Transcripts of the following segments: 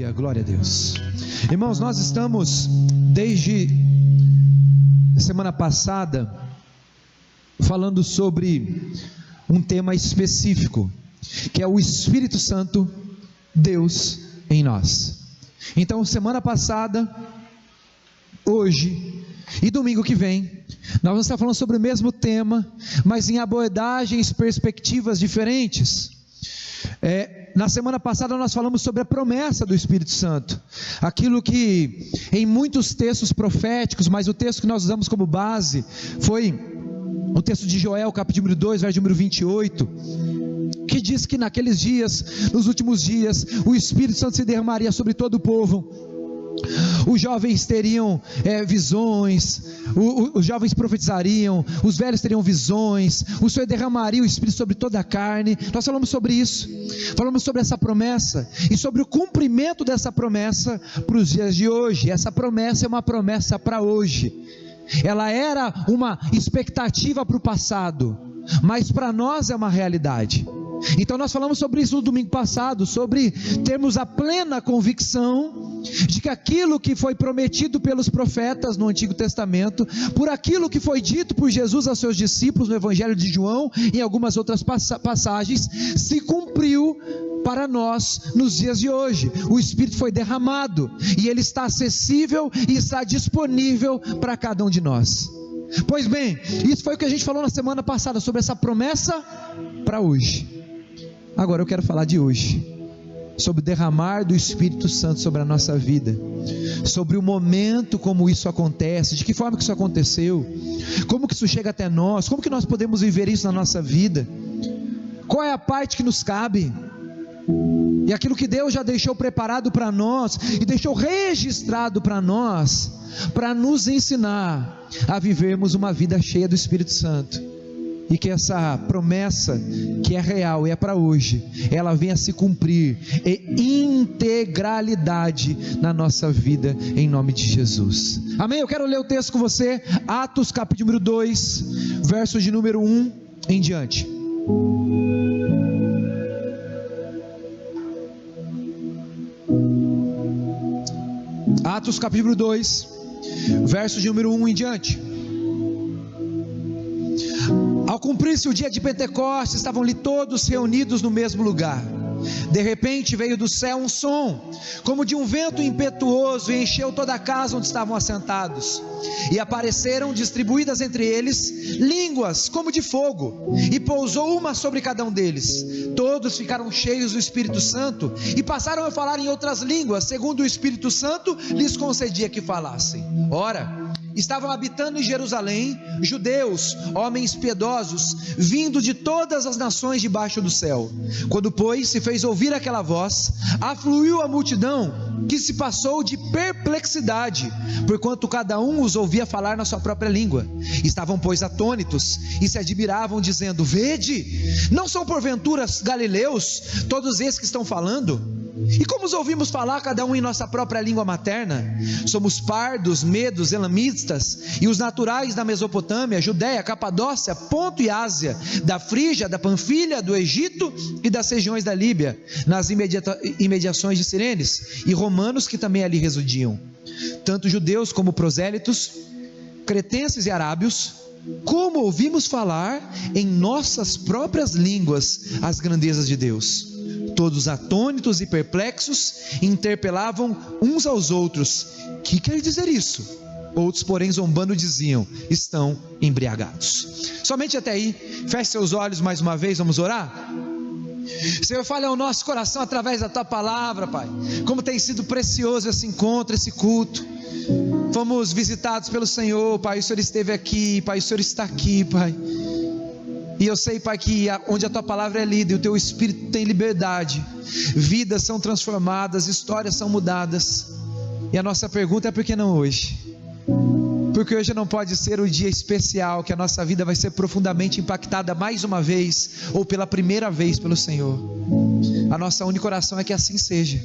Aleluia, glória a Deus. Irmãos, nós estamos desde semana passada falando sobre um tema específico, que é o Espírito Santo, Deus em nós. Então, semana passada, hoje e domingo que vem, nós vamos estar falando sobre o mesmo tema, mas em abordagens, perspectivas diferentes. Na semana passada nós falamos sobre a promessa do Espírito Santo, aquilo que em muitos textos proféticos, mas o texto que nós usamos como base foi o texto de Joel, capítulo 2, verso número 28, que diz que naqueles dias, nos últimos dias, o Espírito Santo se derramaria sobre todo o povo. Os jovens teriam visões, os jovens profetizariam, os velhos teriam visões, o Senhor derramaria o Espírito sobre toda a carne. Nós falamos sobre isso, falamos sobre essa promessa e sobre o cumprimento dessa promessa para os dias de hoje. Essa promessa é uma promessa para hoje. Ela era uma expectativa para o passado, mas para nós é uma realidade. Então nós falamos sobre isso no domingo passado, sobre termos a plena convicção de que aquilo que foi prometido pelos profetas no Antigo Testamento, por aquilo que foi dito por Jesus aos seus discípulos no Evangelho de João e em algumas outras passagens, se cumpriu para nós nos dias de hoje. O Espírito foi derramado e ele está acessível e está disponível para cada um de nós. Pois bem, isso foi o que a gente falou na semana passada, sobre essa promessa para hoje. Agora eu quero falar de hoje, sobre o derramar do Espírito Santo sobre a nossa vida, sobre o momento como isso acontece, de que forma que isso aconteceu, como que isso chega até nós, como que nós podemos viver isso na nossa vida, qual é a parte que nos cabe, e aquilo que Deus já deixou preparado para nós, e deixou registrado para nós, para nos ensinar a vivermos uma vida cheia do Espírito Santo. E que essa promessa, que é real e é para hoje, ela venha a se cumprir em integralidade na nossa vida, em nome de Jesus. Amém? Eu quero ler o texto com você, Atos capítulo 2, versos de número 1 em diante. Atos capítulo 2, versos de número 1 em diante. Ao cumprir-se o dia de Pentecostes, estavam ali todos reunidos no mesmo lugar. De repente veio do céu um som, como de um vento impetuoso, e encheu toda a casa onde estavam assentados. E apareceram distribuídas entre eles línguas como de fogo, e pousou uma sobre cada um deles. Todos ficaram cheios do Espírito Santo e passaram a falar em outras línguas, segundo o Espírito Santo lhes concedia que falassem. Ora, estavam habitando em Jerusalém judeus, homens piedosos, vindo de todas as nações debaixo do céu. Quando, pois, se fez ouvir aquela voz, afluiu a multidão, que se passou de perplexidade, porquanto cada um os ouvia falar na sua própria língua. Estavam, pois, atônitos, e se admiravam, dizendo: vede, não são porventura galileus todos esses que estão falando? E como os ouvimos falar cada um em nossa própria língua materna? Somos pardos, medos, elamitas, e os naturais da Mesopotâmia, Judéia, Capadócia, Ponto e Ásia, da Frígia, da Panfilha, do Egito e das regiões da Líbia, nas imediações de Cirenes, e romanos que também ali residiam, tanto judeus como prosélitos, cretenses e arábios. Como ouvimos falar em nossas próprias línguas as grandezas de Deus. Todos atônitos e perplexos interpelavam uns aos outros: que quer dizer isso? Outros, porém, zombando, diziam: estão embriagados. Somente até aí. Feche seus olhos mais uma vez, vamos orar? Senhor, fale ao nosso coração através da Tua palavra, Pai. Como tem sido precioso esse encontro, esse culto. Fomos visitados pelo Senhor, Pai. O Senhor esteve aqui, Pai. O Senhor está aqui, Pai. E eu sei, Pai, que onde a Tua palavra é lida e o Teu Espírito tem liberdade, vidas são transformadas, histórias são mudadas. E a nossa pergunta é: por que não hoje? Porque hoje não pode ser o dia especial que a nossa vida vai ser profundamente impactada mais uma vez, ou pela primeira vez pelo Senhor. A nossa única oração é que assim seja,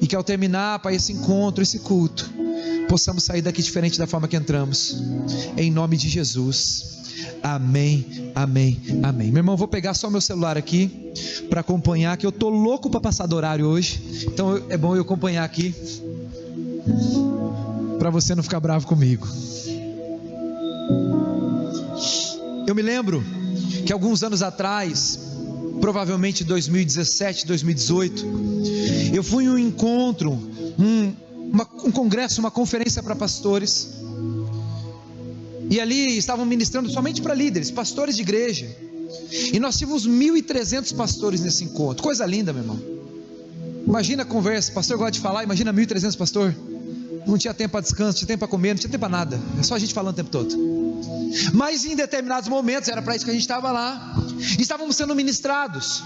e que ao terminar, Pai, esse encontro, esse culto, possamos sair daqui diferente da forma que entramos, em nome de Jesus. Amém, amém, amém. Meu irmão, vou pegar só meu celular aqui para acompanhar, que eu tô louco para passar do horário hoje. Então é bom eu acompanhar aqui, para você não ficar bravo comigo. Eu me lembro que alguns anos atrás, provavelmente 2017, 2018, eu fui em um encontro, um congresso, uma conferência para pastores, e ali estavam ministrando somente para líderes, pastores de igreja, e nós tínhamos 1.300 pastores nesse encontro. Coisa linda, meu irmão. Imagina a conversa, pastor gosta de falar, imagina 1.300 pastor. Não tinha tempo para descanso, não tinha tempo para comer, não tinha tempo para nada, é só a gente falando o tempo todo. Mas em determinados momentos, era para isso que a gente estava lá, estávamos sendo ministrados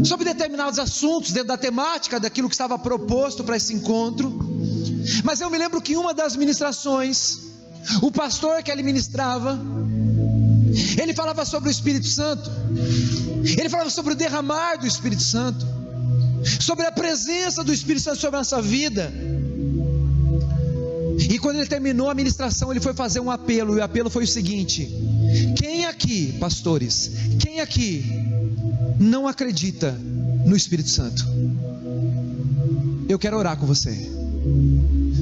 sobre determinados assuntos, dentro da temática daquilo que estava proposto para esse encontro. Mas eu me lembro que em uma das ministrações, o pastor que ele ministrava, ele falava sobre o Espírito Santo, ele falava sobre o derramar do Espírito Santo, sobre a presença do Espírito Santo sobre a nossa vida. E quando ele terminou a ministração, ele foi fazer um apelo, e o apelo foi o seguinte: quem aqui, pastores, quem aqui não acredita no Espírito Santo? Eu quero orar com você.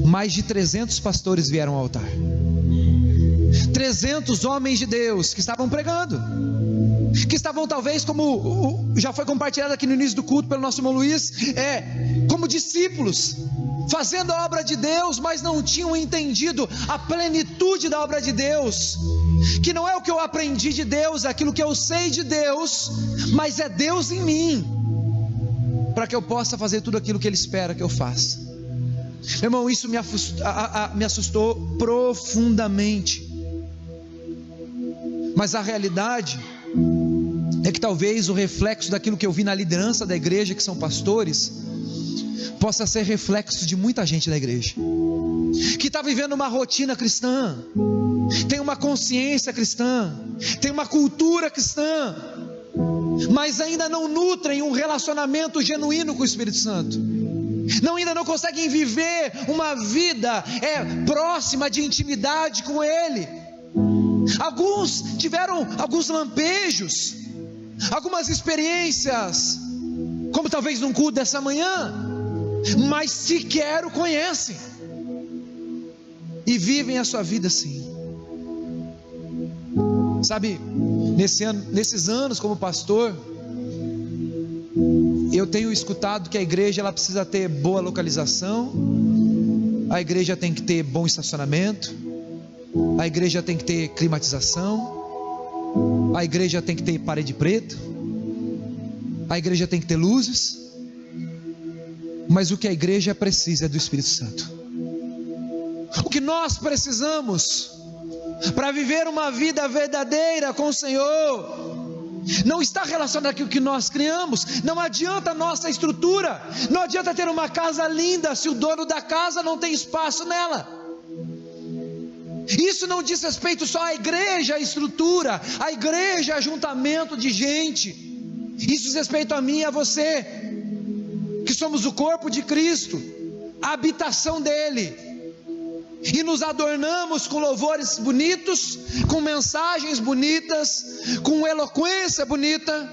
Mais de 300 pastores vieram ao altar, 300 homens de Deus que estavam pregando, que estavam talvez, como já foi compartilhado aqui no início do culto pelo nosso irmão Luiz, como discípulos, fazendo a obra de Deus, mas não tinham entendido a plenitude da obra de Deus, que não é o que eu aprendi de Deus, é aquilo que eu sei de Deus, mas é Deus em mim, para que eu possa fazer tudo aquilo que Ele espera que eu faça. Meu irmão, isso me assustou profundamente, mas a realidade é que talvez o reflexo daquilo que eu vi na liderança da igreja, que são pastores, possa ser reflexo de muita gente da igreja, que está vivendo uma rotina cristã, tem uma consciência cristã, tem uma cultura cristã, mas ainda não nutrem um relacionamento genuíno com o Espírito Santo, ainda não conseguem viver uma vida próxima de intimidade com Ele. Alguns tiveram alguns lampejos, algumas experiências, como talvez num culto dessa manhã, mas sequer o conhecem e vivem a sua vida assim. Sabe, nesses anos como pastor, eu tenho escutado que a igreja ela precisa ter boa localização, a igreja tem que ter bom estacionamento, a igreja tem que ter climatização, a igreja tem que ter parede preta, a igreja tem que ter luzes. Mas o que a igreja precisa é do Espírito Santo. O que nós precisamos para viver uma vida verdadeira com o Senhor não está relacionado àquilo que nós criamos. Não adianta a nossa estrutura, não adianta ter uma casa linda se o dono da casa não tem espaço nela. Isso não diz respeito só à igreja, à estrutura, à igreja, ajuntamento de gente. Isso diz respeito a mim e a você, que somos o corpo de Cristo, a habitação dele, e nos adornamos com louvores bonitos, com mensagens bonitas, com eloquência bonita,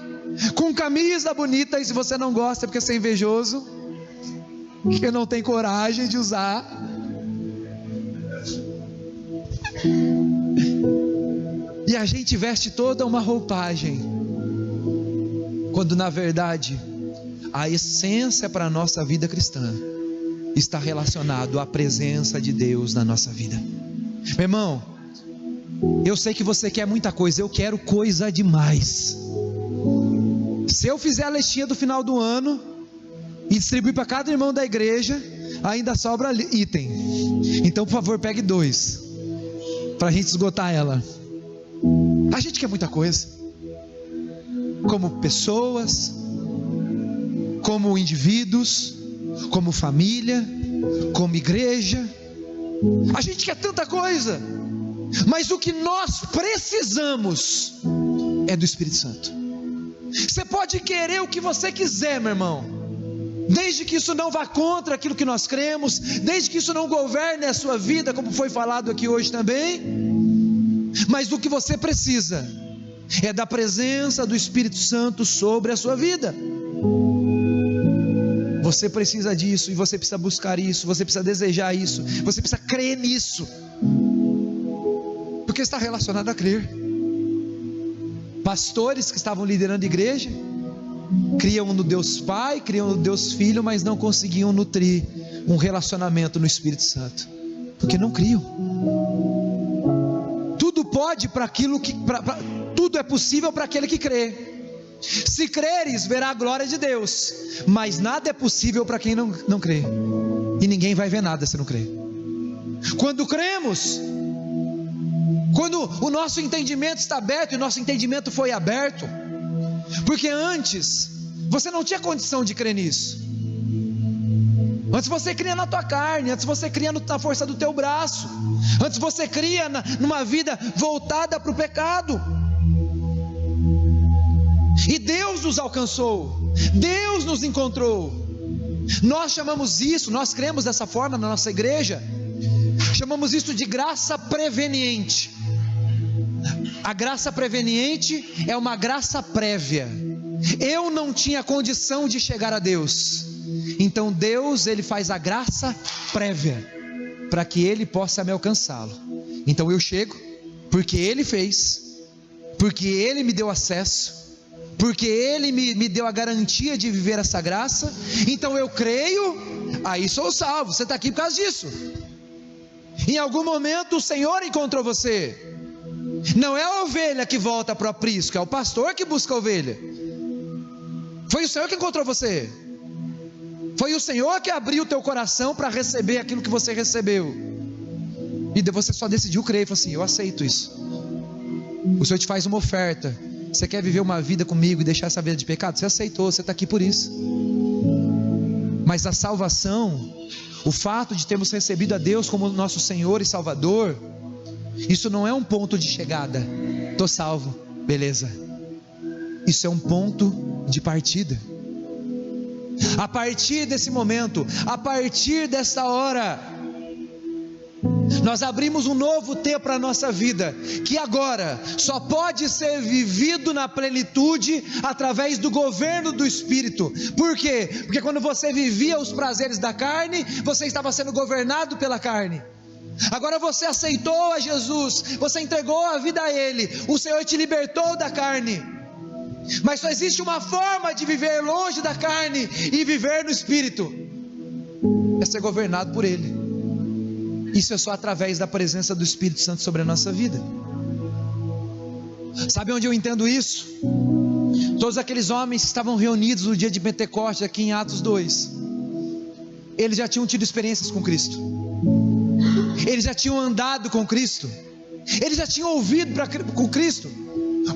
com camisa bonita. E se você não gosta é porque você é invejoso, que não tem coragem de usar. E a gente veste toda uma roupagem, quando na verdade a essência para a nossa vida cristã está relacionado à presença de Deus na nossa vida. Meu irmão, eu sei que você quer muita coisa, eu quero coisa demais. Se eu fizer a listinha do final do ano e distribuir para cada irmão da igreja, ainda sobra item. Então por favor pegue 2 para a gente esgotar ela. A gente quer muita coisa, como pessoas, como indivíduos, como família, como igreja. A gente quer tanta coisa, mas o que nós precisamos é do Espírito Santo. Você pode querer o que você quiser, meu irmão, desde que isso não vá contra aquilo que nós cremos, desde que isso não governe a sua vida, como foi falado aqui hoje também. Mas o que você precisa é da presença do Espírito Santo sobre a sua vida. Você precisa disso, e você precisa buscar isso, você precisa desejar isso, você precisa crer nisso, porque está relacionado a crer. Pastores que estavam liderando a igreja, criam no Deus Pai, criam no Deus Filho, mas não conseguiam nutrir um relacionamento no Espírito Santo, porque não criam. Tudo pode para aquilo que, tudo é possível para aquele que crê. Se creres, verá a glória de Deus, mas nada é possível para quem não crê, e ninguém vai ver nada se não crer. Quando cremos, quando o nosso entendimento está aberto, e o nosso entendimento foi aberto, porque antes você não tinha condição de crer nisso. Antes você cria na tua carne, antes você cria na força do teu braço, antes você cria numa vida voltada para o pecado. E Deus nos alcançou, Deus nos encontrou. Nós chamamos isso, nós cremos dessa forma na nossa igreja, chamamos isso de graça preveniente. A graça preveniente é uma graça prévia. Eu não tinha condição de chegar a Deus, então Deus, Ele faz a graça prévia, para que Ele possa me alcançá-lo. Então eu chego, porque Ele fez, porque Ele me deu acesso, porque Ele me deu a garantia de viver essa graça. Então eu creio, aí sou salvo. Você está aqui por causa disso. Em algum momento o Senhor encontrou você. Não é a ovelha que volta para o aprisco, é o pastor que busca a ovelha. Foi o Senhor que encontrou você. Foi o Senhor que abriu o teu coração para receber aquilo que você recebeu, e você só decidiu crer e falou assim: eu aceito isso. O Senhor te faz uma oferta: você quer viver uma vida comigo e deixar essa vida de pecado? Você aceitou, você está aqui por isso. Mas a salvação, o fato de termos recebido a Deus como nosso Senhor e Salvador, isso não é um ponto de chegada. Estou salvo, beleza. Isso é um ponto de partida. A partir desse momento, a partir desta hora, nós abrimos um novo tempo para a nossa vida, que agora só pode ser vivido na plenitude através do governo do Espírito. Por quê? Porque quando você vivia os prazeres da carne, você estava sendo governado pela carne. Agora você aceitou a Jesus, você entregou a vida a Ele, o Senhor te libertou da carne. Mas só existe uma forma de viver longe da carne e viver no Espírito: é ser governado por Ele. Isso é só através da presença do Espírito Santo sobre a nossa vida. Sabe onde eu entendo isso? Todos aqueles homens que estavam reunidos no dia de Pentecostes, aqui em Atos 2, eles já tinham tido experiências com Cristo, eles já tinham andado com Cristo, eles já tinham ouvido com Cristo.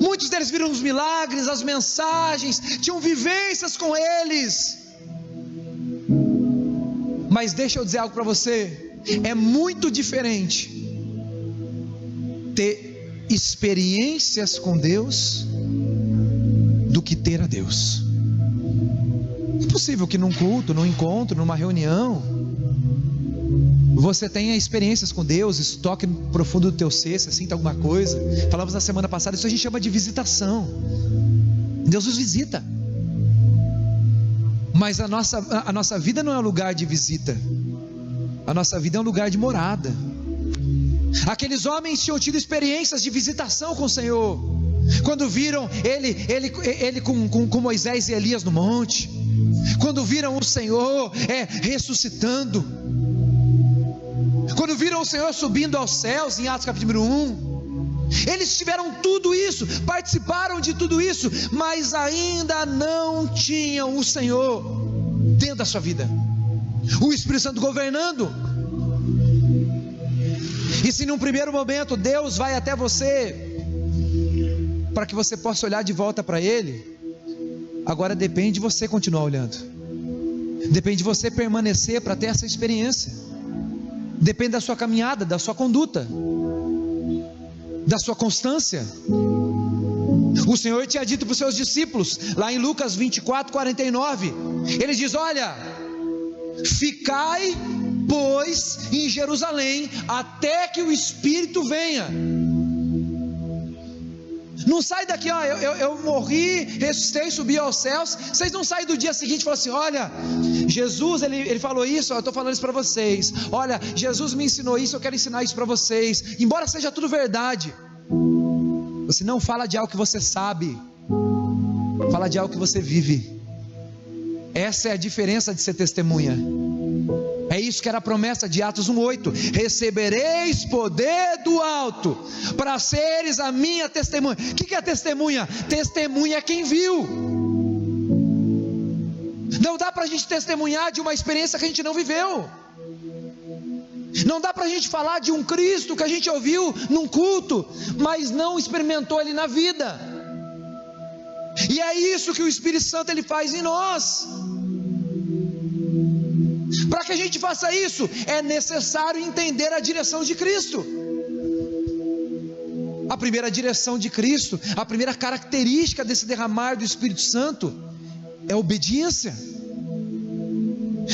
Muitos deles viram os milagres, as mensagens, tinham vivências com eles. Mas deixa eu dizer algo para você: é muito diferente ter experiências com Deus do que ter a Deus. É possível que num culto, num encontro, numa reunião, você tenha experiências com Deus, isso toque no profundo do teu ser, você sinta alguma coisa. Falamos na semana passada, isso a gente chama de visitação. Deus nos visita. Mas a nossa vida não é um lugar de visita, a nossa vida é um lugar de morada. Aqueles homens tinham tido experiências de visitação com o Senhor, quando viram ele com Moisés e Elias no monte, quando viram o Senhor ressuscitando, quando viram o Senhor subindo aos céus, em Atos capítulo 1, eles tiveram tudo isso, participaram de tudo isso, mas ainda não tinham o Senhor dentro da sua vida, o Espírito Santo governando. E se num primeiro momento Deus vai até você, para que você possa olhar de volta para Ele, agora depende de você continuar olhando, depende de você permanecer para ter essa experiência, depende da sua caminhada, da sua conduta, da sua constância. O Senhor tinha dito para os seus discípulos, lá em Lucas 24, 49, Ele diz: olha, ficai pois em Jerusalém, até que o Espírito venha. Não sai daqui, ó, eu morri, ressuscitei, subi aos céus. Vocês não saem do dia seguinte e falam assim: olha, Jesus, ele falou isso, ó, eu estou falando isso para vocês. Olha, Jesus me ensinou isso, eu quero ensinar isso para vocês. Embora seja tudo verdade, você não fala de algo que você sabe, fala de algo que você vive. Essa é a diferença de ser testemunha. É isso que era a promessa de Atos 1:8: recebereis poder do alto, para seres a minha testemunha. O que é testemunha? Testemunha é quem viu. Não dá para a gente testemunhar de uma experiência que a gente não viveu. Não dá para a gente falar de um Cristo que a gente ouviu num culto, mas não experimentou ele na vida. E é isso que o Espírito Santo ele faz em nós. Para que a gente faça isso, é necessário entender a direção de Cristo. A primeira direção de Cristo, a primeira característica desse derramar do Espírito Santo é obediência.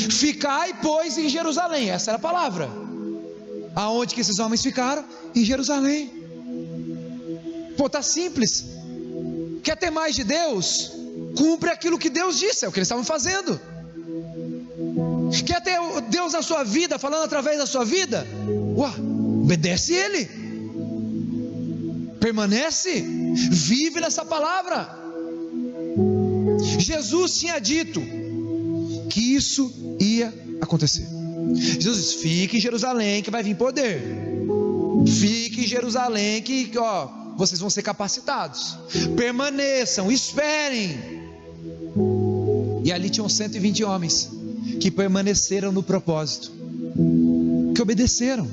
Ficai, pois, em Jerusalém. Essa era a palavra. Aonde que esses homens ficaram? Em Jerusalém. Pô, tá simples. Quer ter mais de Deus? Cumpre aquilo que Deus disse. É o que eles estavam fazendo. Quer ter Deus na sua vida, falando através da sua vida? Obedece Ele, permanece, vive nessa palavra. Jesus tinha dito que isso ia acontecer. Jesus disse: fique em Jerusalém que vai vir poder. Fique em Jerusalém que vocês vão ser capacitados. Permaneçam, esperem. E ali tinham 120 homens que permaneceram no propósito, que obedeceram,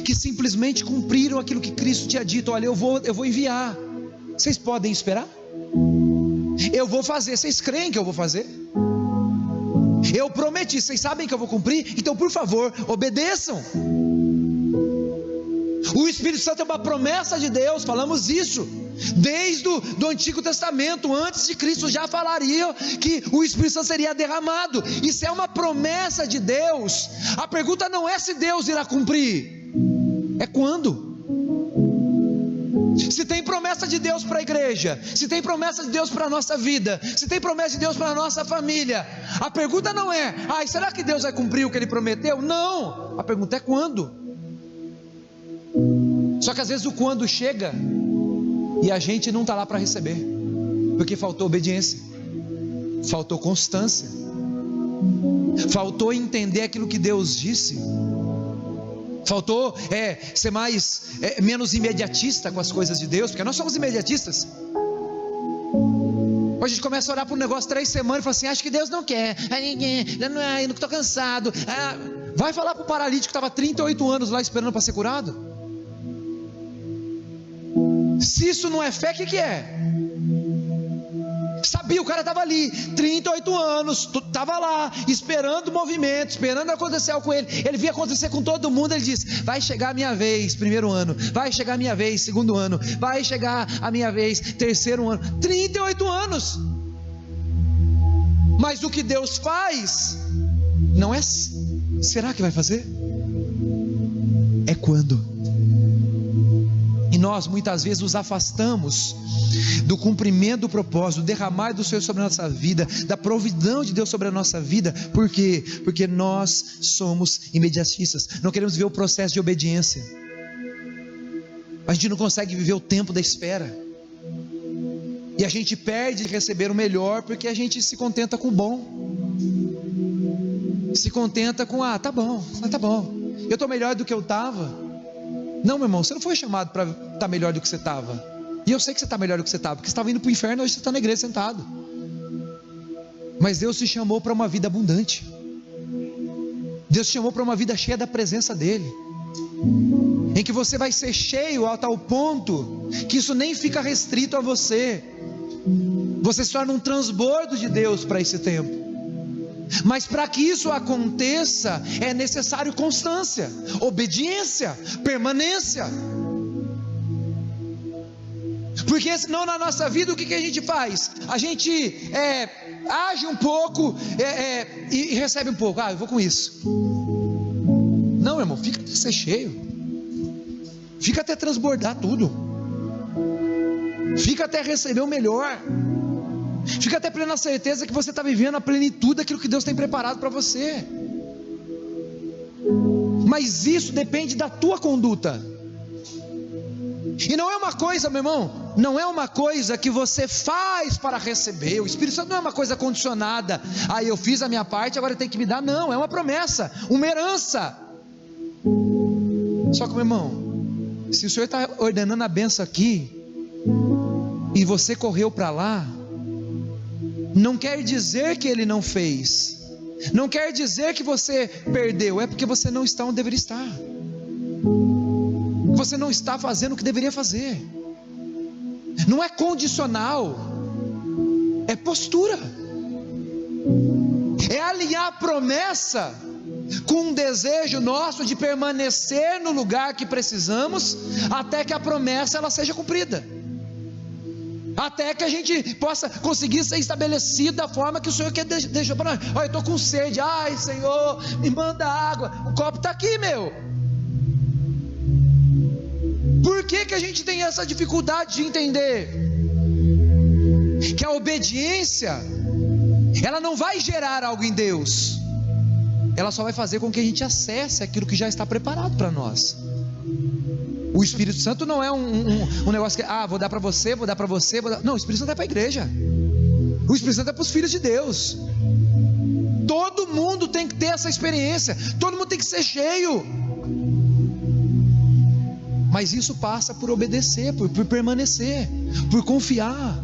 que simplesmente cumpriram aquilo que Cristo tinha dito: olha, eu vou enviar, vocês podem esperar? Eu vou fazer, vocês creem que eu vou fazer? Eu prometi, vocês sabem que eu vou cumprir? Então por favor, obedeçam. O Espírito Santo é uma promessa de Deus, falamos isso desde o Antigo Testamento. Antes de Cristo já falaria que o Espírito Santo seria derramado. Isso é uma promessa de Deus. A pergunta não é se Deus irá cumprir, é quando. Se tem promessa de Deus para a igreja, se tem promessa de Deus para a nossa vida, se tem promessa de Deus para a nossa família, a pergunta não é: será que Deus vai cumprir o que Ele prometeu? Não, a pergunta é quando. Só que às vezes o quando chega e a gente não está lá para receber, porque faltou obediência, faltou constância, faltou entender aquilo que Deus disse, faltou ser menos imediatista com as coisas de Deus, porque nós somos imediatistas. A gente começa a orar por um negócio 3 semanas e fala assim: acho que Deus não quer, eu não estou cansado. Vai falar para o paralítico que estava 38 anos lá esperando para ser curado. Se isso não é fé, o que é? Sabia, o cara estava ali, 38 anos, estava lá, esperando o movimento, esperando acontecer algo com ele. Ele via acontecer com todo mundo. Ele diz: vai chegar a minha vez, primeiro ano, vai chegar a minha vez, segundo ano, vai chegar a minha vez, terceiro ano. 38 anos. Mas o que Deus faz não é será que vai fazer? É quando. E nós muitas vezes nos afastamos do cumprimento do propósito, do derramar do Senhor sobre a nossa vida, da providão de Deus sobre a nossa vida. Por quê? Porque nós somos imediatistas, não queremos viver o processo de obediência. A gente não consegue viver o tempo da espera, e a gente perde de receber o melhor, porque a gente se contenta com o bom, se contenta com tá bom, eu estou melhor do que eu estava. Não, meu irmão, você não foi chamado para estar melhor do que você estava. E eu sei que você está melhor do que você estava, porque você estava indo para o inferno, hoje você está na igreja sentado. Mas Deus te chamou para uma vida abundante. Deus te chamou para uma vida cheia da presença dEle, em que você vai ser cheio a tal ponto que isso nem fica restrito a você. Você se torna um transbordo de Deus para esse tempo. Mas para que isso aconteça, é necessário constância, obediência, permanência. Porque senão na nossa vida o que a gente faz? A gente age um pouco e recebe um pouco. Eu vou com isso. Não, irmão, fica até ser cheio, fica até transbordar tudo. Fica até receber o melhor. Fica até plena certeza que você está vivendo a plenitude daquilo que Deus tem preparado para você. Mas isso depende da tua conduta. E não é uma coisa, meu irmão, não é uma coisa que você faz para receber. O Espírito Santo não é uma coisa condicionada. Eu fiz a minha parte, agora tem que me dar. Não, é uma promessa, uma herança. Só que, meu irmão, se o Senhor está ordenando a bênção aqui e você correu para lá, não quer dizer que Ele não fez, não quer dizer que você perdeu, é porque você não está onde deveria estar, você não está fazendo o que deveria fazer. Não é condicional, é postura, é alinhar a promessa com um desejo nosso de permanecer no lugar que precisamos, até que a promessa ela seja cumprida, até que a gente possa conseguir ser estabelecido da forma que o Senhor deixou para nós. Eu estou com sede, ai Senhor, me manda água, o copo está aqui, meu. Por que a gente tem essa dificuldade de entender que a obediência ela não vai gerar algo em Deus, ela só vai fazer com que a gente acesse aquilo que já está preparado para nós. O Espírito Santo não é um negócio que, vou dar para você, vou dar para você, não, o Espírito Santo é para a igreja, o Espírito Santo é para os filhos de Deus. Todo mundo tem que ter essa experiência, todo mundo tem que ser cheio, mas isso passa por obedecer, por permanecer, por confiar,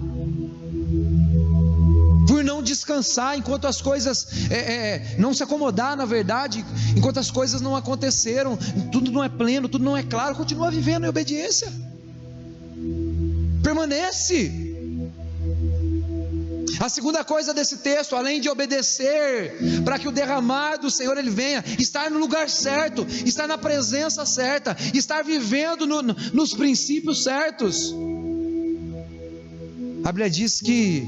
por não descansar enquanto as coisas, não se acomodar, na verdade, enquanto as coisas não aconteceram, tudo não é pleno, tudo não é claro, continua vivendo em obediência, permanece. A segunda coisa desse texto, além de obedecer, para que o derramar do Senhor ele venha, estar no lugar certo, estar na presença certa, estar vivendo nos princípios certos. A Bíblia diz que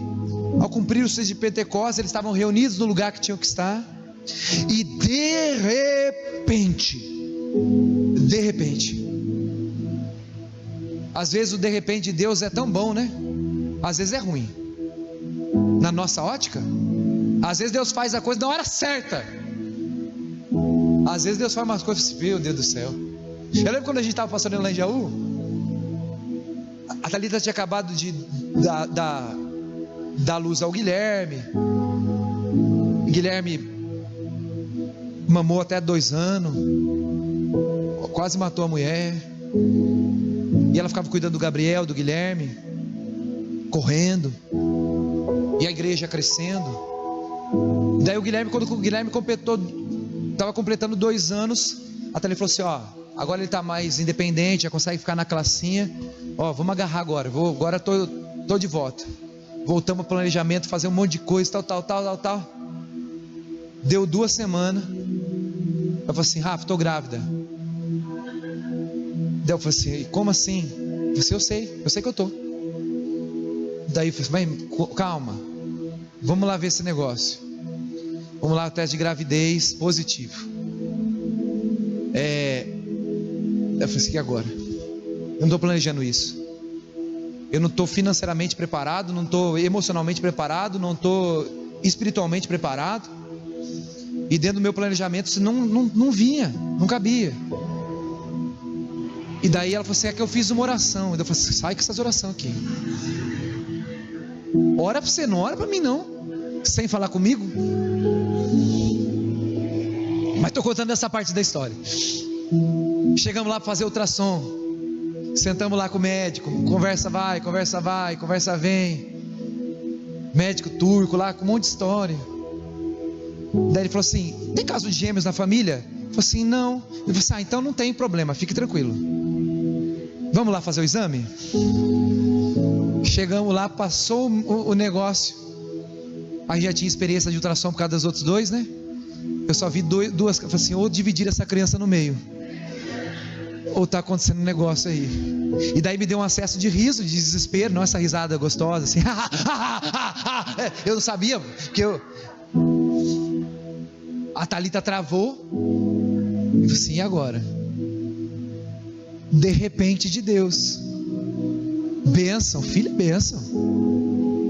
ao cumprir os dias de Pentecostes, eles estavam reunidos no lugar que tinham que estar, e de repente, às vezes o de repente de Deus é tão bom, né? Às vezes é ruim, na nossa ótica. Às vezes Deus faz a coisa na hora certa, às vezes Deus faz umas coisas assim, meu Deus do céu. Eu lembro quando a gente estava passando lá em Jaú, a Thalita tinha acabado de dar luz ao Guilherme. Guilherme mamou até 2 anos, quase matou a mulher, e ela ficava cuidando do Gabriel, do Guilherme, correndo, e a igreja crescendo. Daí o Guilherme, quando o Guilherme estava completando 2 anos, a Thalita falou assim, agora ele está mais independente, já consegue ficar na classinha, vamos agarrar agora, agora estou de volta. Voltamos ao planejamento, fazer um monte de coisa, tal. Deu 2 semanas. Eu falei assim, Rafa, estou grávida. Daí eu falei assim, como assim? Eu falei, eu sei que eu estou. Daí eu falei assim, calma, vamos lá ver esse negócio. Vamos lá, o teste de gravidez positivo. Eu falei assim, e agora? Eu não estou planejando isso. Eu não estou financeiramente preparado, não estou emocionalmente preparado, não estou espiritualmente preparado. E dentro do meu planejamento isso não vinha, não cabia. E daí ela falou assim, que eu fiz uma oração. Eu falei assim, sai com essas orações aqui. Ora para você, não ora para mim não, sem falar comigo. Mas estou contando essa parte da história. Chegamos lá para fazer ultrassom. Sentamos lá com o médico, conversa vai, conversa vem. Médico turco lá, com um monte de história. Daí ele falou assim, tem caso de gêmeos na família? Eu falei assim, não. Ele falou assim, então não tem problema, fique tranquilo. Vamos lá fazer o exame? Chegamos lá, passou o negócio. A gente já tinha experiência de ultrassom por causa dos outros 2, né? Eu só vi 2, eu falei assim, ou dividir essa criança no meio, ou está acontecendo um negócio aí. E daí me deu um acesso de riso, de desespero, não essa risada gostosa assim. Eu não sabia, porque a Thalita travou. Eu falei assim, e agora? De repente de Deus, Bênção, filho é bênção.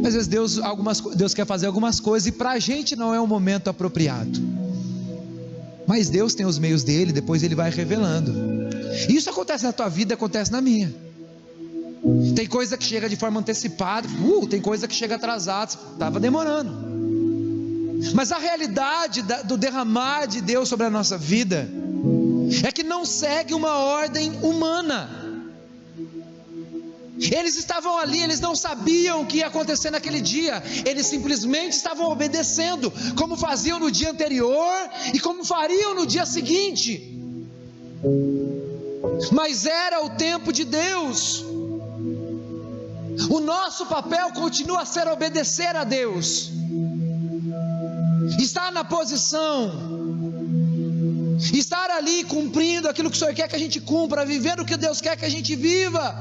Às vezes Deus quer fazer algumas coisas e para a gente não é o momento apropriado. Mas Deus tem os meios dele, depois ele vai revelando. Isso acontece na tua vida, acontece na minha. Tem coisa que chega de forma antecipada, tem coisa que chega atrasada, estava demorando. Mas a realidade do derramar de Deus sobre a nossa vida é que não segue uma ordem humana. Eles estavam ali, eles não sabiam o que ia acontecer naquele dia, eles simplesmente estavam obedecendo, como faziam no dia anterior e como fariam no dia seguinte. Mas era o tempo de Deus. O nosso papel continua a ser obedecer a Deus, estar na posição, estar ali cumprindo aquilo que o Senhor quer que a gente cumpra, vivendo o que Deus quer que a gente viva.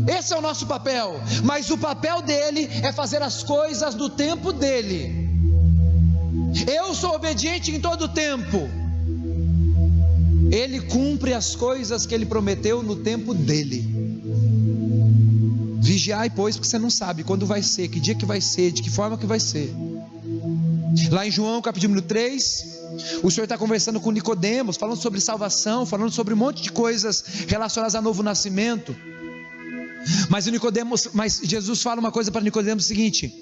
Esse é o nosso papel. Mas o papel dele é fazer as coisas do tempo dele. Eu sou obediente em todo o tempo. Ele cumpre as coisas que ele prometeu no tempo dele. Vigiai, pois, porque você não sabe quando vai ser, que dia que vai ser, de que forma que vai ser. Lá em João capítulo 3, o Senhor está conversando com Nicodemos, falando sobre salvação, falando sobre um monte de coisas relacionadas a novo nascimento. Mas Jesus fala uma coisa para Nicodemos, o seguinte,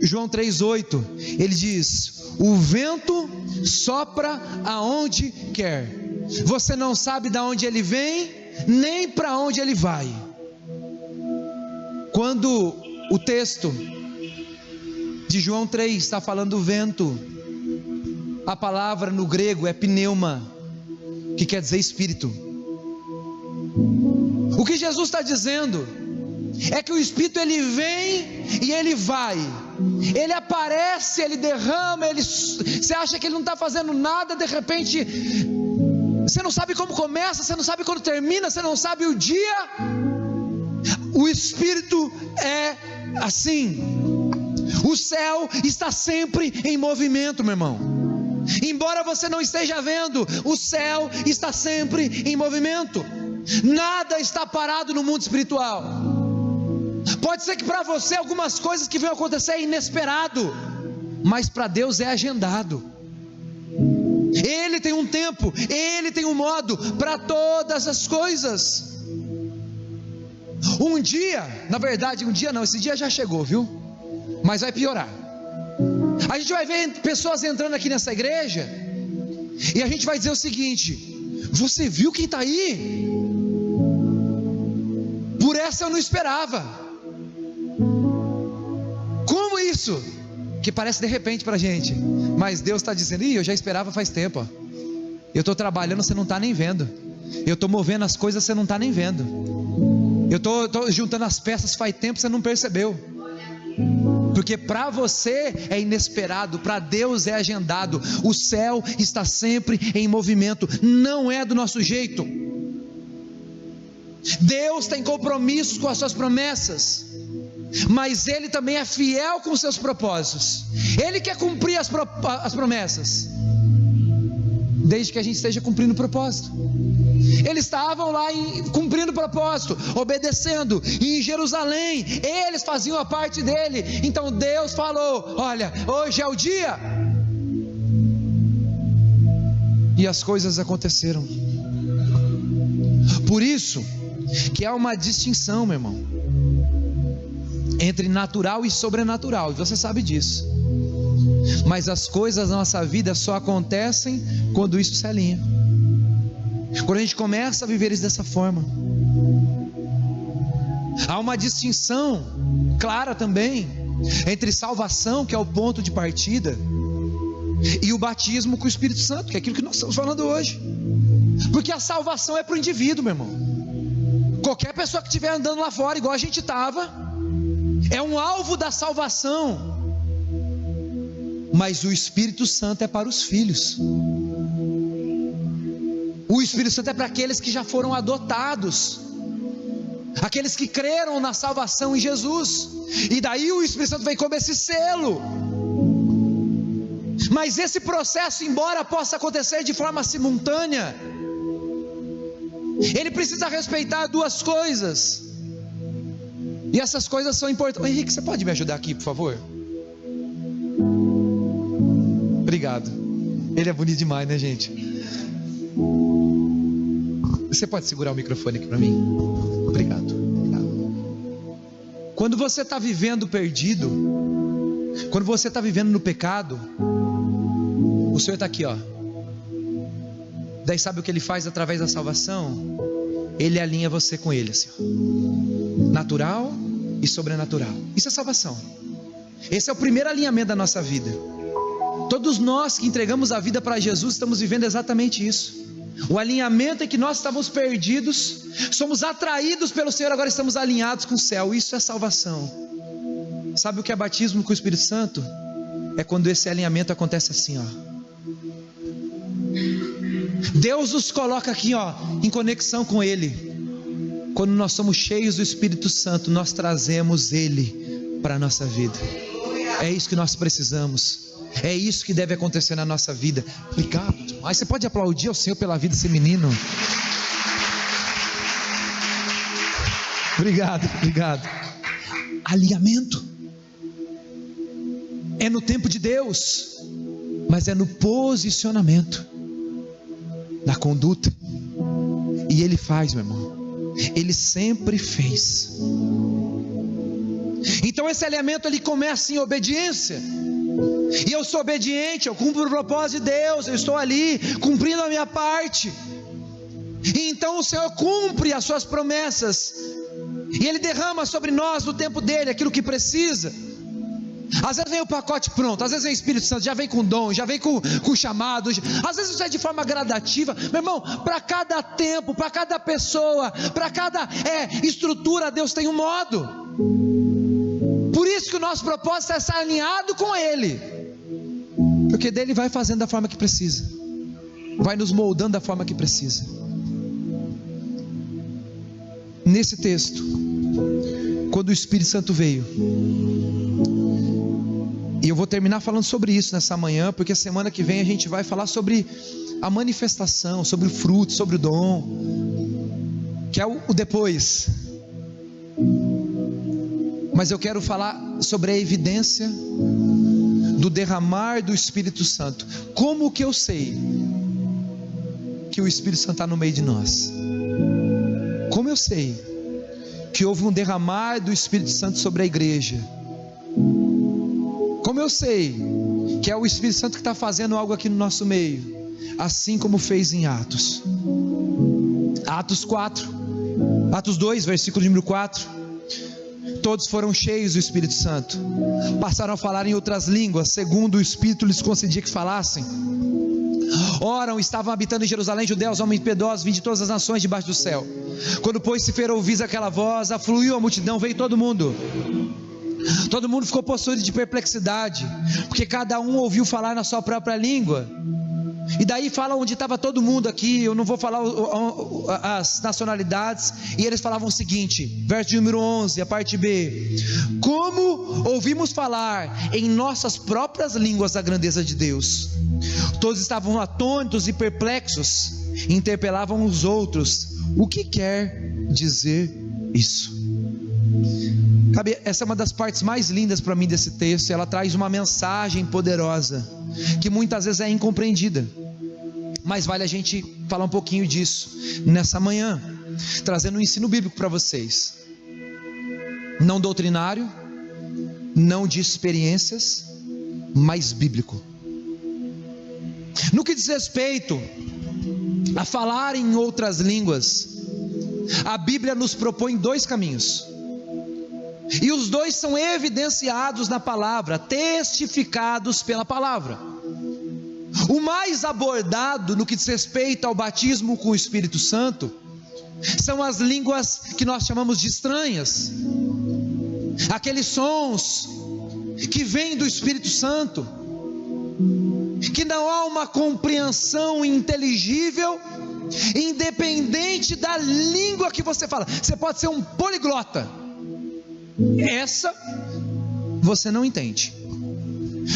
João 3,8, ele diz: o vento sopra aonde quer, você não sabe de onde ele vem, nem para onde ele vai. Quando o texto de João 3 está falando do vento, a palavra no grego é pneuma, que quer dizer espírito. O que Jesus está dizendo é que o Espírito ele vem e ele vai, ele aparece, ele derrama, você acha que ele não está fazendo nada, de repente você não sabe como começa, você não sabe quando termina, você não sabe o dia. O Espírito é assim. O céu está sempre em movimento, meu irmão. Embora você não esteja vendo, o céu está sempre em movimento. Nada está parado no mundo espiritual. Pode ser que para você algumas coisas que vão acontecer é inesperado, mas para Deus é agendado. Ele tem um tempo, Ele tem um modo para todas as coisas. Um dia, na verdade, esse dia já chegou, viu? Mas vai piorar. A gente vai ver pessoas entrando aqui nessa igreja e a gente vai dizer o seguinte: você viu quem está aí? Por essa eu não esperava. Como isso? Que parece de repente para a gente, mas Deus está dizendo: eu já esperava faz tempo, ó. Eu estou trabalhando, você não está nem vendo. Eu estou movendo as coisas, você não está nem vendo. Eu estou juntando as peças faz tempo, você não percebeu. Porque para você é inesperado, para Deus é agendado. O céu está sempre em movimento, não é do nosso jeito. Deus tem compromissos com as suas promessas, mas Ele também é fiel com os seus propósitos. Ele quer cumprir as promessas, desde que a gente esteja cumprindo o propósito. Eles estavam lá cumprindo o propósito, obedecendo, e em Jerusalém eles faziam a parte dele. Então Deus falou: olha, hoje é o dia, e as coisas aconteceram. Por isso que há uma distinção, meu irmão, entre natural e sobrenatural, e você sabe disso. Mas as coisas da nossa vida só acontecem quando isso se alinha, quando a gente começa a viver isso dessa forma. Há uma distinção clara também entre salvação, que é o ponto de partida, e o batismo com o Espírito Santo, que é aquilo que nós estamos falando hoje. Porque a salvação é para o indivíduo, meu irmão. Qualquer pessoa que estiver andando lá fora, igual a gente estava, é um alvo da salvação. Mas o Espírito Santo é para os filhos. O Espírito Santo é para aqueles que já foram adotados, aqueles que creram na salvação em Jesus. E daí o Espírito Santo vem como esse selo. Mas esse processo, embora possa acontecer de forma simultânea, Ele precisa respeitar duas coisas, e essas coisas são importantes. Henrique, você pode me ajudar aqui, por favor? Obrigado. Ele é bonito demais, né, gente? Você pode segurar o microfone aqui para mim? Obrigado. Quando você está vivendo perdido, quando você está vivendo no pecado, o Senhor está aqui, ó. Daí sabe o que Ele faz através da salvação? Ele alinha você com Ele, assim, ó. Natural e sobrenatural. Isso é salvação. Esse é o primeiro alinhamento da nossa vida. Todos nós que entregamos a vida para Jesus estamos vivendo exatamente isso. O alinhamento é que nós estávamos perdidos, somos atraídos pelo Senhor, agora estamos alinhados com o céu. Isso é salvação. Sabe o que é batismo com o Espírito Santo? É quando esse alinhamento acontece assim, ó. Deus nos coloca aqui, ó, em conexão com Ele. Quando nós somos cheios do Espírito Santo, nós trazemos Ele para a nossa vida. É isso que nós precisamos. É isso que deve acontecer na nossa vida. Obrigado. Mas você pode aplaudir ao Senhor pela vida desse menino? Obrigado. Alinhamento é no tempo de Deus, mas é no posicionamento, na conduta. E Ele faz, meu irmão. Ele sempre fez. Então esse alinhamento ele começa em obediência. E eu sou obediente, eu cumpro o propósito de Deus, eu estou ali cumprindo a minha parte. E então o Senhor cumpre as suas promessas, e Ele derrama sobre nós no tempo dele aquilo que precisa. Às vezes vem o pacote pronto, às vezes vem o Espírito Santo, já vem com dom, já vem com chamado, às vezes isso é de forma gradativa, meu irmão. Para cada tempo, para cada pessoa, para cada estrutura, Deus tem um modo. Por isso que o nosso propósito é estar alinhado com Ele, porque dele vai fazendo da forma que precisa, vai nos moldando da forma que precisa. Nesse texto, quando o Espírito Santo veio, e eu vou terminar falando sobre isso nessa manhã, porque a semana que vem a gente vai falar sobre a manifestação, sobre o fruto, sobre o dom, que é o depois. Mas eu quero falar sobre a evidência do derramar do Espírito Santo. Como que eu sei que o Espírito Santo está no meio de nós? Como eu sei que houve um derramar do Espírito Santo sobre a igreja? Como eu sei que é o Espírito Santo que está fazendo algo aqui no nosso meio? Assim como fez em Atos 2, versículo número 4. Todos foram cheios do Espírito Santo, passaram a falar em outras línguas, segundo o Espírito lhes concedia que falassem. Oram, estavam habitando em Jerusalém judeus, homens piedosos, vindos de todas as nações debaixo do céu. Quando pois se fez ouvir aquela voz, afluiu a multidão, veio todo mundo ficou possuído de perplexidade, porque cada um ouviu falar na sua própria língua. E daí fala onde estava todo mundo aqui, eu não vou falar as nacionalidades, e eles falavam o seguinte, verso número 11, a parte B: como ouvimos falar em nossas próprias línguas a grandeza de Deus. Todos estavam atônitos e perplexos, interpelavam os outros: o que quer dizer isso? Essa é uma das partes mais lindas para mim desse texto. Ela traz uma mensagem poderosa, que muitas vezes é incompreendida, mas vale a gente falar um pouquinho disso nessa manhã, trazendo um ensino bíblico para vocês, não doutrinário, não de experiências, mas bíblico. No que diz respeito a falar em outras línguas, a Bíblia nos propõe dois caminhos, e os dois são evidenciados na palavra, testificados pela palavra. O mais abordado no que diz respeito ao batismo com o Espírito Santo são as línguas que nós chamamos de estranhas, aqueles sons que vêm do Espírito Santo, que não há uma compreensão inteligível, independente da língua que você fala. Você pode ser um poliglota, essa você não entende.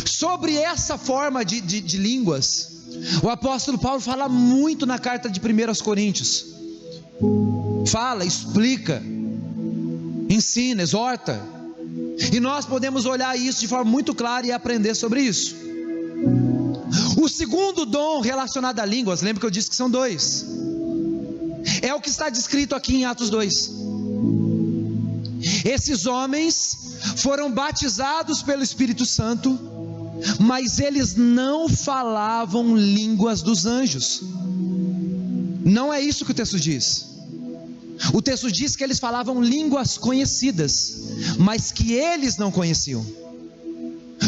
Sobre essa forma de línguas, o apóstolo Paulo fala muito na carta de 1 Coríntios. fala, explica, ensina, exorta. E nós podemos olhar isso de forma muito clara e aprender sobre isso. O segundo dom relacionado a línguas, lembra que eu disse que são 2, é o que está descrito aqui em Atos 2. Esses homens foram batizados pelo Espírito Santo, mas eles não falavam línguas dos anjos. Não é isso que o texto diz. O texto diz que eles falavam línguas conhecidas, mas que eles não conheciam.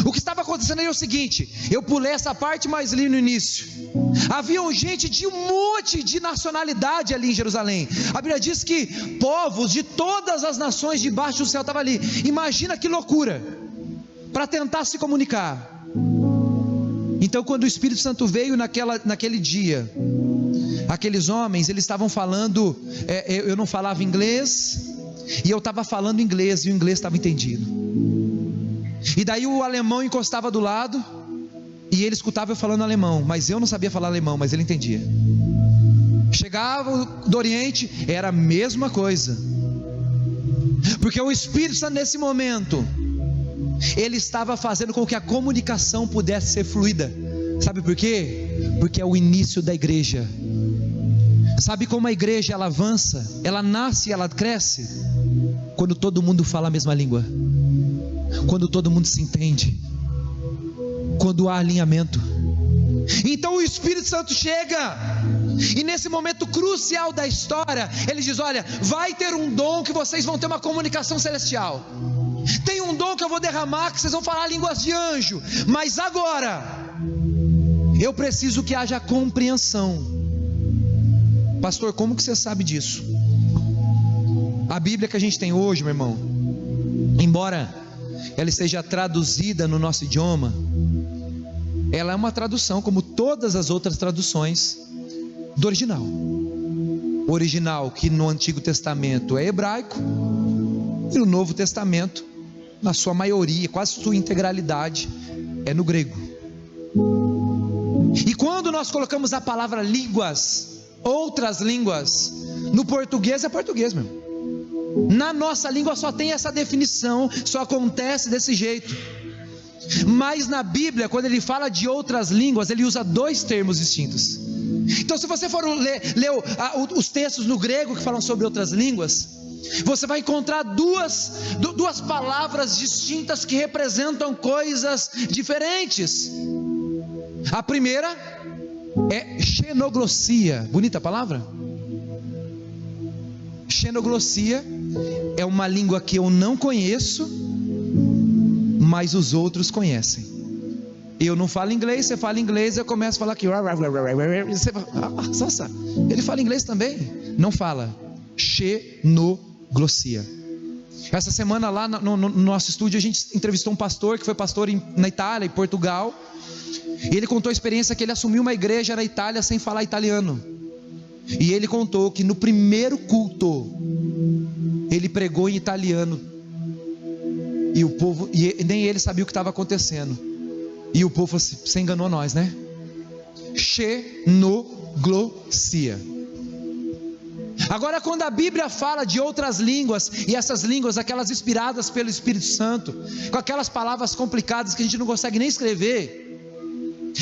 O que estava acontecendo aí é o seguinte: eu pulei essa parte, mas li no início. Havia gente de um monte de nacionalidade ali em Jerusalém. A Bíblia diz que povos de todas as nações debaixo do céu estavam ali. Imagina que loucura, para tentar se comunicar. Então, quando o Espírito Santo veio naquele dia, aqueles homens, eles estavam falando, eu não falava inglês, e eu estava falando inglês, e o inglês estava entendido. E daí o alemão encostava do lado, e ele escutava eu falando alemão, mas eu não sabia falar alemão, mas ele entendia. Chegava do Oriente, era a mesma coisa, porque o Espírito Santo nesse momento, ele estava fazendo com que a comunicação pudesse ser fluida. Sabe por quê? Porque é o início da igreja. Sabe como a igreja ela avança, ela nasce e ela cresce? Quando todo mundo fala a mesma língua, quando todo mundo se entende, quando há alinhamento. Então o Espírito Santo chega, e nesse momento crucial da história, ele diz: olha, vai ter um dom que vocês vão ter uma comunicação celestial. Tem um dom que eu vou derramar, que vocês vão falar línguas de anjo. Mas agora, eu preciso que haja compreensão. Pastor, como que você sabe disso? A Bíblia que a gente tem hoje, meu irmão, embora ela esteja traduzida no nosso idioma, ela é uma tradução como todas as outras traduções do original. O original, que no Antigo Testamento é hebraico, e no Novo Testamento, na sua maioria, quase sua integralidade, é no grego. E quando nós colocamos a palavra línguas, outras línguas, no português é português mesmo. Na nossa língua só tem essa definição, só acontece desse jeito. Mas na Bíblia, quando ele fala de outras línguas, ele usa 2 termos distintos. Então, se você for ler os textos no grego que falam sobre outras línguas, você vai encontrar duas palavras distintas que representam coisas diferentes. A primeira é xenoglossia. Bonita a palavra? Xenoglossia é uma língua que eu não conheço, mas os outros conhecem. Eu não falo inglês, você fala inglês, eu começo a falar aqui. Você fala, nossa, ele fala inglês também? Não fala. Xenoglossia. Essa semana lá no nosso estúdio a gente entrevistou um pastor que foi pastor na Itália e Portugal. E ele contou a experiência que ele assumiu uma igreja na Itália sem falar italiano. E ele contou que no primeiro culto ele pregou em italiano, e o povo, nem ele sabia o que estava acontecendo. E o povo falou assim: você enganou nós, né? Xenoglossia. Agora, quando a Bíblia fala de outras línguas, e essas línguas, aquelas inspiradas pelo Espírito Santo, com aquelas palavras complicadas que a gente não consegue nem escrever,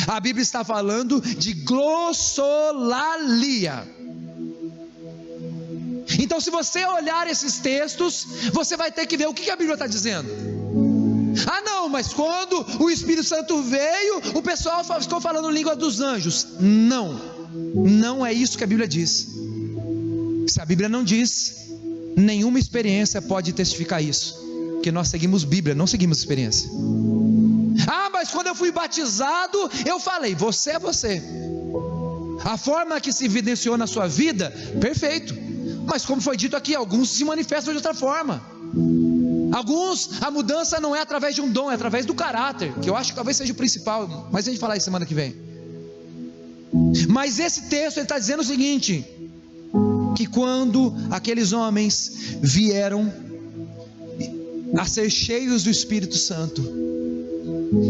a Bíblia está falando de glossolalia. Então, se você olhar esses textos, você vai ter que ver o que a Bíblia está dizendo. Ah não, mas quando o Espírito Santo veio, o pessoal ficou falando língua dos anjos. Não é isso que a Bíblia diz. Se a Bíblia não diz, nenhuma experiência pode testificar isso, porque nós seguimos Bíblia, não seguimos experiência. Ah, mas quando eu fui batizado, eu falei. Você é você. A forma que se evidenciou na sua vida, perfeito. Mas como foi dito aqui, alguns se manifestam de outra forma. Alguns, a mudança não é através de um dom, é através do caráter, que eu acho que talvez seja o principal, mas a gente falar isso semana que vem. Mas esse texto ele está dizendo o seguinte: que quando aqueles homens vieram a ser cheios do Espírito Santo,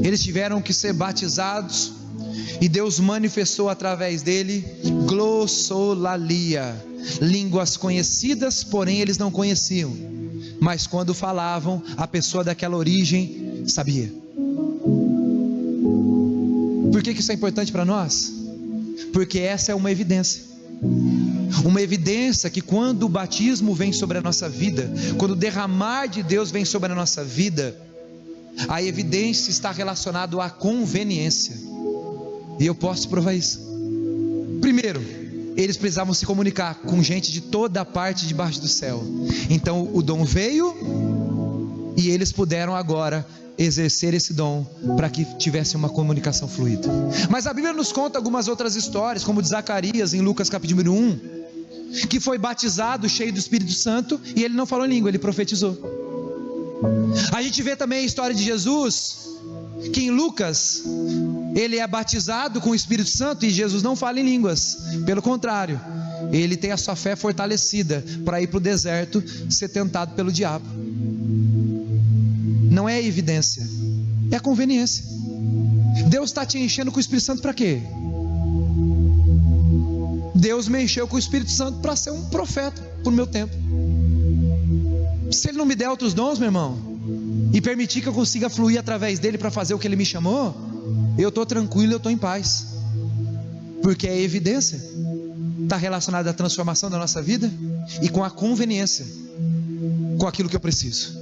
eles tiveram que ser batizados e Deus manifestou através dele glossolalia, línguas conhecidas, porém eles não conheciam, mas quando falavam, a pessoa daquela origem sabia. Por que isso é importante para nós? Porque essa é uma evidência que quando o batismo vem sobre a nossa vida, quando o derramar de Deus vem sobre a nossa vida, a evidência está relacionada à conveniência, e eu posso provar isso. Primeiro, eles precisavam se comunicar com gente de toda a parte debaixo do céu, então o dom veio, e eles puderam agora exercer esse dom, para que tivesse uma comunicação fluida. Mas a Bíblia nos conta algumas outras histórias, como de Zacarias em Lucas capítulo 1, que foi batizado cheio do Espírito Santo, e ele não falou em língua, ele profetizou. A gente vê também a história de Jesus, que em Lucas, ele é batizado com o Espírito Santo, e Jesus não fala em línguas, pelo contrário, ele tem a sua fé fortalecida, para ir para o deserto, ser tentado pelo diabo. Não é evidência, é conveniência. Deus está te enchendo com o Espírito Santo para quê? Deus me encheu com o Espírito Santo para ser um profeta por meu tempo. Se Ele não me der outros dons, meu irmão, e permitir que eu consiga fluir através dele para fazer o que Ele me chamou, eu estou tranquilo, eu estou em paz, porque é evidência, está relacionada à transformação da nossa vida e com a conveniência, com aquilo que eu preciso.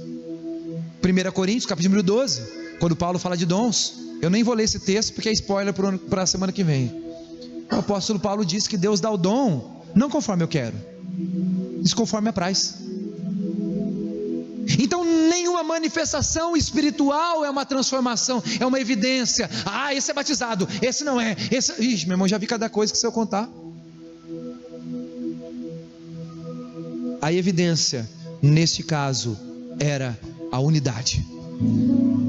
1 Coríntios capítulo 12, quando Paulo fala de dons, eu nem vou ler esse texto porque é spoiler para a semana que vem. O apóstolo Paulo diz que Deus dá o dom não conforme eu quero, mas conforme apraz. Então nenhuma manifestação espiritual é uma transformação, é uma evidência. Ah, esse é batizado, esse não é, esse... Ixi, meu irmão, já vi cada coisa que se eu contar. A evidência neste caso era a unidade,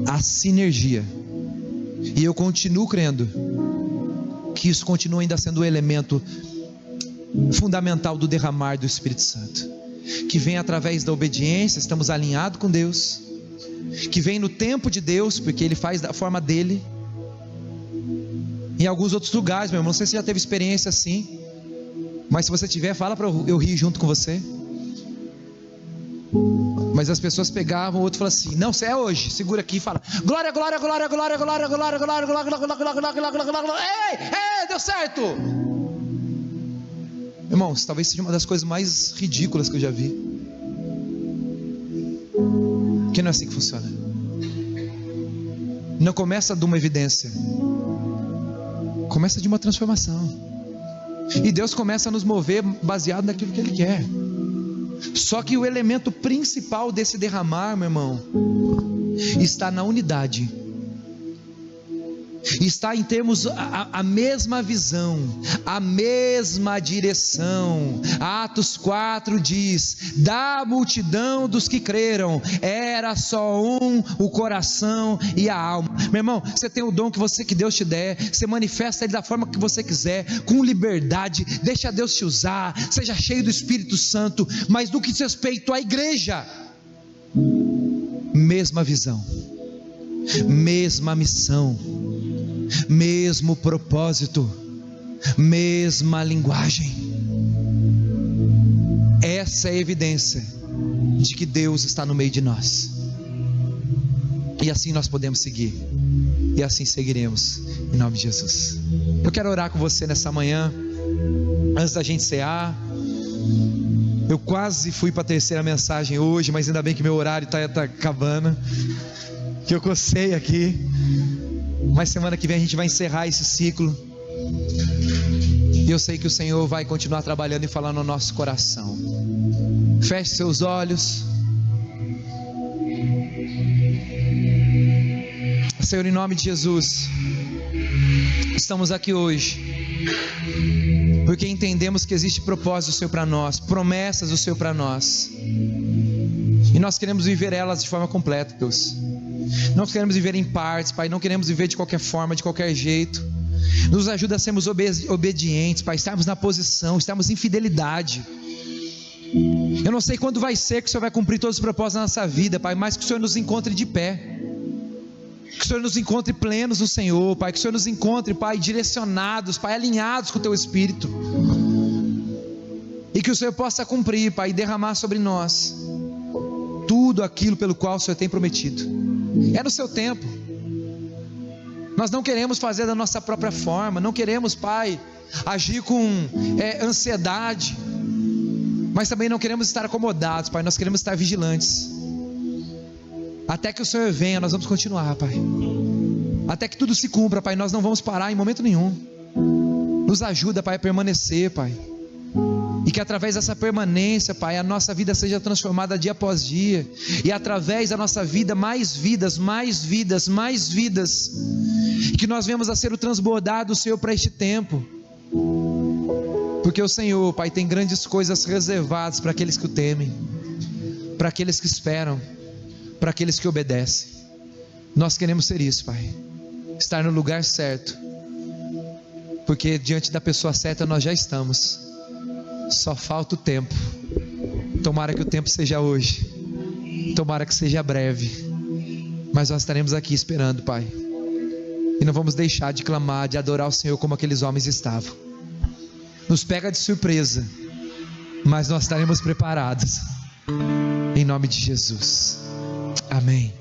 a sinergia, e eu continuo crendo que isso continua ainda sendo o elemento fundamental do derramar do Espírito Santo, que vem através da obediência, estamos alinhados com Deus, que vem no tempo de Deus, porque Ele faz da forma dEle. Em alguns outros lugares, meu irmão, não sei se você já teve experiência assim, mas se você tiver, fala para eu rir junto com você. Mas as pessoas pegavam, o outro falava assim: não, você é hoje, segura aqui e fala glória, glória, glória, glória, glória, glória, glória, glória, glória, glória, glória, glória. Ei, deu certo. Irmãos, talvez seja uma das coisas mais ridículas que eu já vi, que não é assim que funciona. Não começa de uma evidência, começa de uma transformação, e Deus começa a nos mover baseado naquilo que Ele quer. Só que o elemento principal desse derramar, meu irmão, está na unidade, está em termos a mesma visão, a mesma direção. Atos 4 diz: da multidão dos que creram, era só um o coração e a alma. Meu irmão, você tem o dom que Deus te der, você manifesta ele da forma que você quiser, com liberdade, deixa Deus te usar, seja cheio do Espírito Santo. Mas no que diz respeito à igreja, mesma visão, mesma missão, mesmo propósito, mesma linguagem. Essa é a evidência de que Deus está no meio de nós, e assim nós podemos seguir, e assim seguiremos, em nome de Jesus. Eu quero orar com você nessa manhã, antes da gente cear. Eu quase fui para a terceira mensagem hoje, mas ainda bem que meu horário está acabando, que eu cocei aqui. Mas semana que vem a gente vai encerrar esse ciclo, e eu sei que o Senhor vai continuar trabalhando e falando no nosso coração. Feche seus olhos. Senhor, em nome de Jesus, estamos aqui hoje porque entendemos que existe propósito do Senhor para nós, promessas do Senhor para nós, e nós queremos viver elas de forma completa, Deus. Não queremos viver em partes, Pai, não queremos viver de qualquer forma, de qualquer jeito. Nos ajuda a sermos obedientes, Pai, estarmos na posição, estarmos em fidelidade. Eu não sei quando vai ser que o Senhor vai cumprir todos os propósitos da nossa vida, Pai, mas que o Senhor nos encontre de pé. Que o Senhor nos encontre plenos no Senhor, Pai. Que o Senhor nos encontre, Pai, direcionados, Pai, alinhados com o Teu Espírito. E que o Senhor possa cumprir, Pai, e derramar sobre nós tudo aquilo pelo qual o Senhor tem prometido. É no Seu tempo. Nós não queremos fazer da nossa própria forma. Não queremos, Pai, agir com ansiedade. Mas também não queremos estar acomodados, Pai. Nós queremos estar vigilantes. Até que o Senhor venha, nós vamos continuar, Pai. Até que tudo se cumpra, Pai. Nós não vamos parar em momento nenhum. Nos ajuda, Pai, a permanecer, Pai. E que através dessa permanência, Pai, a nossa vida seja transformada dia após dia. E através da nossa vida, mais vidas, mais vidas, mais vidas. Que nós venhamos a ser o transbordar do Senhor para este tempo. Porque o Senhor, Pai, tem grandes coisas reservadas para aqueles que o temem, para aqueles que esperam, para aqueles que obedecem. Nós queremos ser isso, Pai. Estar no lugar certo. Porque diante da pessoa certa nós já estamos. Só falta o tempo. Tomara que o tempo seja hoje. Tomara que seja breve. Mas nós estaremos aqui esperando, Pai. E não vamos deixar de clamar, de adorar o Senhor como aqueles homens estavam. Nos pega de surpresa, mas nós estaremos preparados. Em nome de Jesus. Amém.